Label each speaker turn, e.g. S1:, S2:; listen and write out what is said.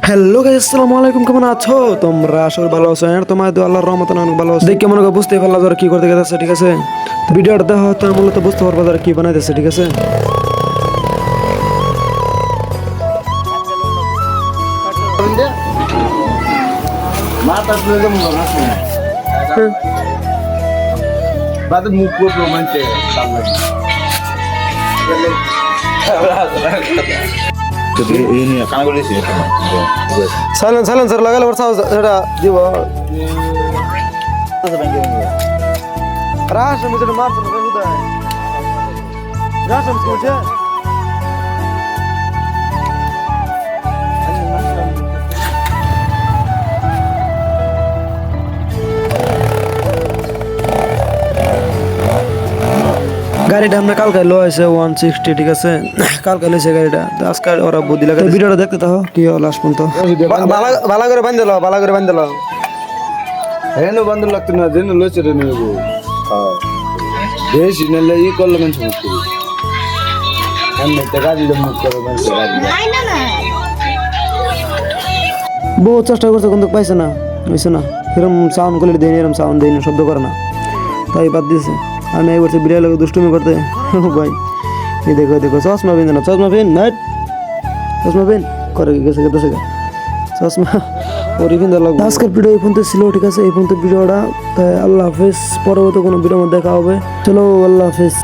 S1: Hello guys, আসসালামু আলাইকুম। কেমন আছো তোমরা? আসলে ভালো আছো? আর তোমার দোয়া আল্লাহর রহমতে অনেক ভালো আছো। দেখে মনে করে বুঝতে পারলা যারা কি করতে গেছে, ঠিক আছে? ভিডিওটা দেখো তো মূলত বুঝতে পারবা যারা কি বানাইতেছে, ঠিক আছে?
S2: Bate muku romante salah. Ini karena gue di sini.
S1: Silencer লাগালে ওর সাউন্ড এটা দিব। রাশ আমি যেটা মারছ না কোথায়? রাশ আমি কোথায়? গাড়িটা আমরা কালকে লো আছে 160, ঠিক আছে? কালকে লইছে গাড়িটা, তো আজকে ওরা বুদ্ধি লাগে। ভিডিওটা দেখতে থাকো কি হলো লাস্ট পর্যন্ত। বালা করে বান্ধ দিলো, বালা করে বান্ধ দিলো।
S2: Heno bandul lakti na jeno loche re nebo. Desh inale I kollo men chumukti. Hanne tagadi lo mukkaro men tagadi.
S1: বহু চেষ্টা করছে কিন্তু পাইছে না, হইছে না। এরকম সাউন্ড কোয়ালিটি দেয়নি, এরকম সাউন্ড দেয়নি, শব্দ করে না, তাই বাদ দিয়েছে। আমি এই বলছি বিড়াল দুষ্টুমি করতে ভাই। এই দেখো দেখো, চশমা পিন না, চশমা পিন নাইট, চশমা পিন করে গেছে গেছে চশমা ওর পিন লাগবে। আজকের ভিডিও এই পর্যন্ত ছিল, ঠিক আছে? এই পর্যন্ত ভিডিওটা, তাই আল্লাহ হাফেজ। পরবর্তী কোনো ভিডিওর মধ্যে দেখা হবে। চলো, আল্লাহ হাফেজ।